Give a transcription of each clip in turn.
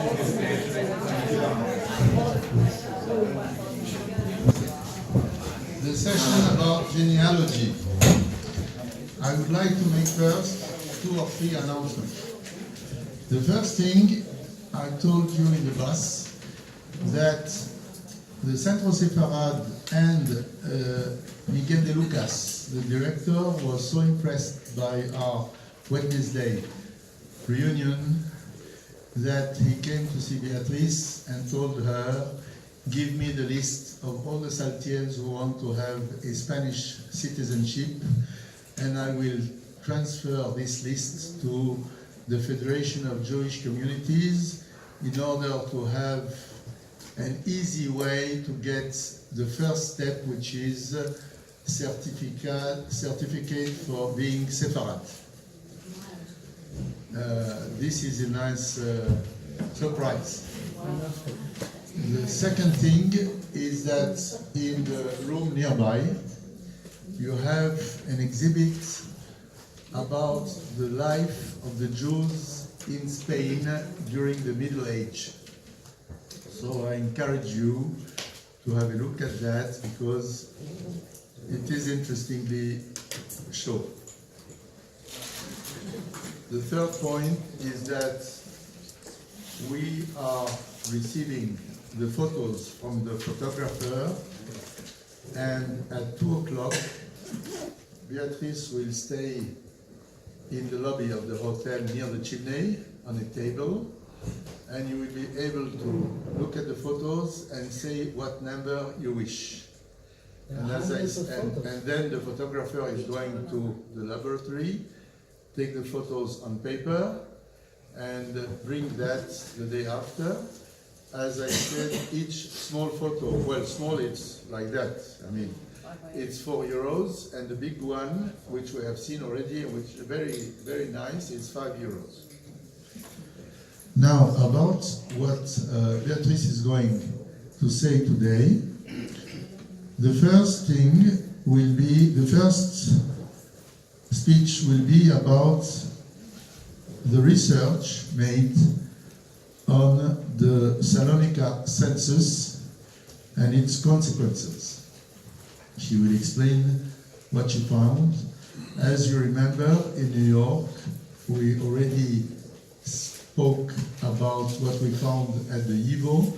The session about genealogy. I would like to make first 2 or 3 announcements. The first thing, I told you in the bus that the Centro Sefarad and Miguel de Lucas, the director, was so impressed by our Wednesday reunion that he came to see Beatrice and told her, give me the list of all the Saltiels who want to have a Spanish citizenship, and I will transfer this list to the Federation of Jewish Communities in order to have an easy way to get the first step, which is certificate for being Sepharad. This is a nice surprise. The second thing is that in the room nearby, you have an exhibit about the life of the Jews in Spain during the Middle Age. So I encourage you to have a look at that because it is interestingly shown. The third point is that we are receiving the photos from the photographer, and at 2 o'clock Beatrice will stay in the lobby of the hotel near the chimney on a table, and you will be able to look at the photos and say what number you wish. And then the photographer is going to the laboratory, take the photos on paper, and bring that the day after. As I said, each small photo, well, small, it's like that. I mean, it's €4, and the big one, which we have seen already, which is very, very nice, is €5. Now, about what Beatrice is going to say today, the first thing will be, the first speech will be about the research made on the Salonika census and its consequences. She will explain what she found. As you remember, in New York, we already spoke about what we found at the YIVO,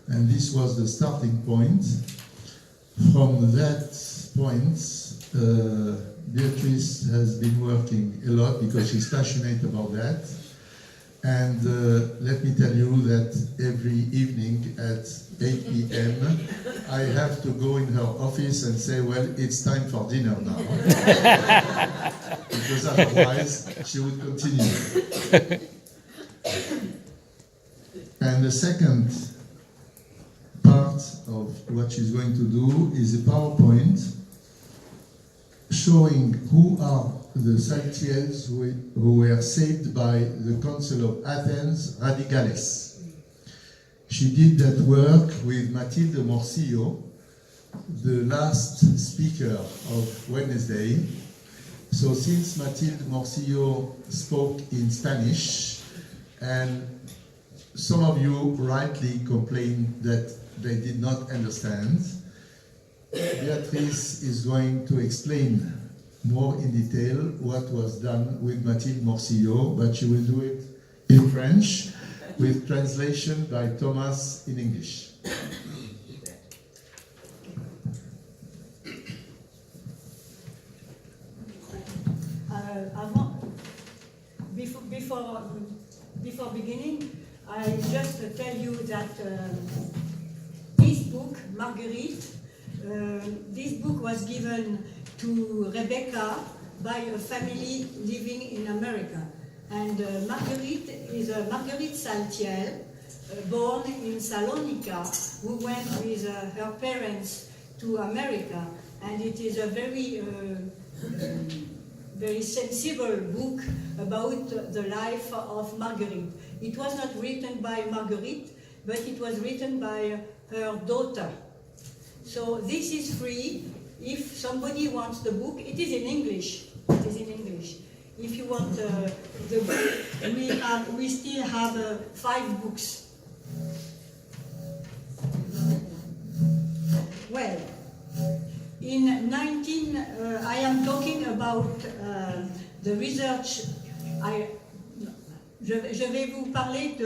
and this was the starting point. From that point, Beatrice has been working a lot because she's passionate about that. And let me tell you that every evening at 8 p.m. I have to go in her office and say, well, it's time for dinner now. Because otherwise she would continue. And the second part of what she's going to do is a PowerPoint showing who are the Saltiels who were saved by the Council of Athens, Radicales. She did that work with Matilde Morcillo, the last speaker of Wednesday. So since Matilde Morcillo spoke in Spanish, and some of you rightly complained that they did not understand, Beatrice is going to explain more in detail what was done with Mathilde Morcillo, but she will do it in French with translation by Thomas in English. Before beginning, I just tell you that this book, Marguerite, this book was given to Rebecca by a family living in America. And Marguerite is a Marguerite Saltiel, born in Salonika, who went with her parents to America. And it is a very, very sensible book about the life of Marguerite. It was not written by Marguerite, but it was written by her daughter. So this is free. If somebody wants the book, it is in English. It is in English. If you want the book, we still have 5 books Well, in 19, I am talking about the research. Je vais vous parler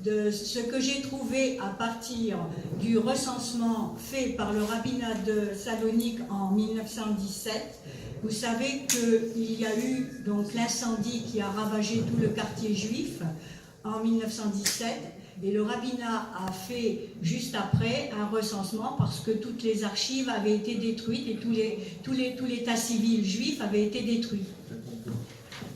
de ce que j'ai trouvé à partir du recensement fait par le rabbinat de Salonique en 1917. Vous savez qu'il y a eu donc l'incendie qui a ravagé tout le quartier juif en 1917. Et le rabbinat a fait juste après un recensement parce que toutes les archives avaient été détruites et tout l'état civil juif avait été détruit.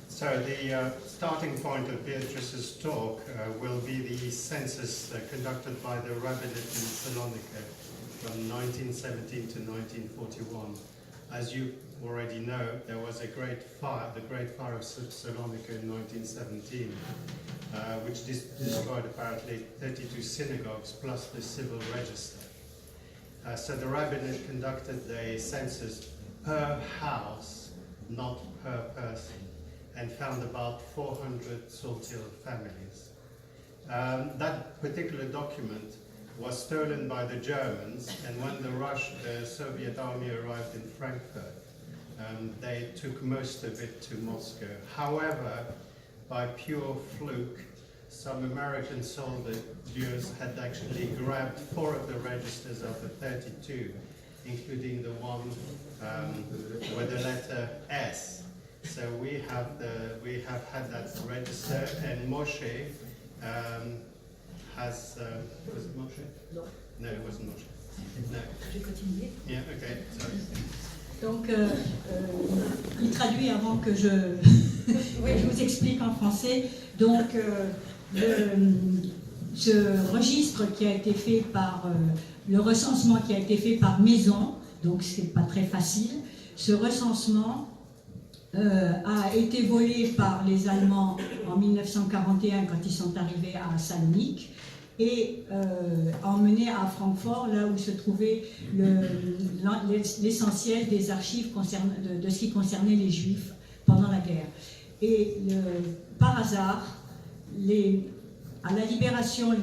So the starting point of Beatrice's talk will be the census conducted by the rabbinate in Salonika from 1917 to 1941. As you already know, there was a great fire, the Great Fire of Salonika in 1917, which destroyed apparently 32 synagogues plus the civil register. So the rabbinate conducted the census per house, not per person, and found about 400 Saltil families. That particular document was stolen by the Germans, and when the Soviet army arrived in Frankfurt, they took most of it to Moscow. However, by pure fluke, some American soldiers had actually grabbed 4 of the registers of the 32, including the one with the letter S. So we have had that register, and Moshe has. Was it Moshe? No. No, it wasn't Moshe. No. Je vais continuer. Yeah. Okay. Sorry. Donc, il traduit avant que je vous explique en français. Donc, ce registre qui a été fait par le recensement qui a été fait par maison, donc c'est pas très facile. Ce recensement a été volé par les Allemands en 1941 quand ils sont arrivés à Salonique et emmené à Francfort, là où se trouvait l'essentiel des archives de ce qui concernait les Juifs pendant la guerre. Et par hasard, à la libération,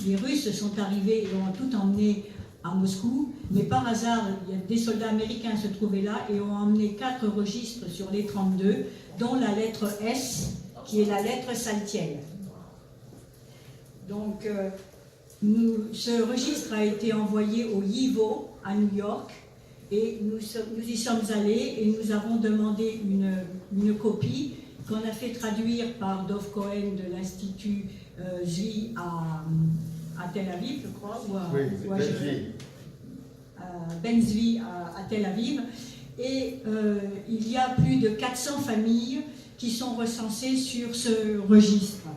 les Russes sont arrivés et ont tout emmené à Moscou, mais par hasard, des soldats américains se trouvaient là et ont emmené 4 registres sur les 32, dont la lettre S, qui est la lettre saltienne. Donc, ce registre a été envoyé au YIVO à New York et nous y sommes allés et nous avons demandé une copie qu'on a fait traduire par Dov Cohen de l'Institut Zvi à Tel Aviv, je crois, ou à Ben Zvi à Tel Aviv. Et il y a plus de 400 familles qui sont recensées sur ce registre.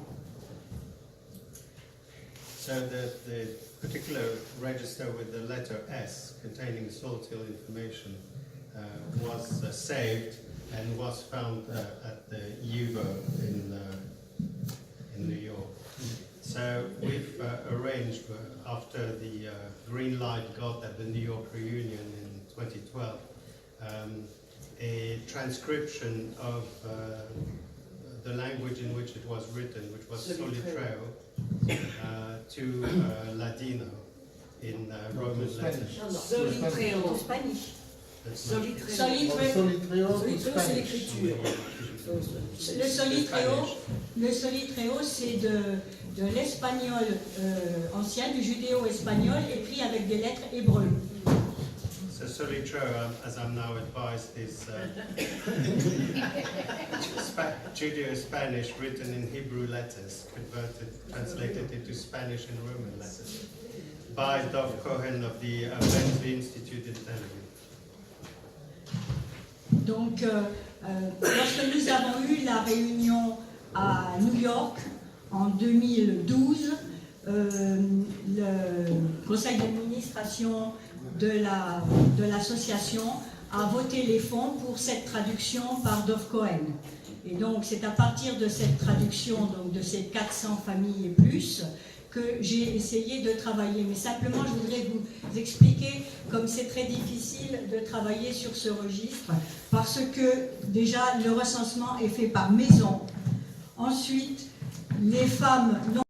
So the particular register with the letter S containing Saltil information was saved and was found at the YIVO in New York. So we've arranged, after the green light got at the New York reunion in 2012, a transcription of the language in which it was written, which was Solitreo, to Ladino in Roman letters. Solitreo. Spanish. Solitreo, c'est l'écriture. Le Solitreo, c'est de l'espagnol ancien, du judéo-espagnol, écrit avec des lettres hébreues. So Solitreo, as I'm now advised, is Judeo-Spanish written in Hebrew letters, translated into Spanish and Roman letters, by Dov Cohen of the Ben Zvi Institute in Tel Aviv. Donc, lorsque nous avons eu la réunion à New York en 2012, le conseil d'administration de l'association a voté les fonds pour cette traduction par Dov Cohen. Et donc, c'est à partir de cette traduction, donc de ces 400 familles et plus, que j'ai essayé de travailler. Mais simplement, je voudrais vous expliquer comme c'est très difficile de travailler sur ce registre, parce que déjà, le recensement est fait par maison. Ensuite, les femmes non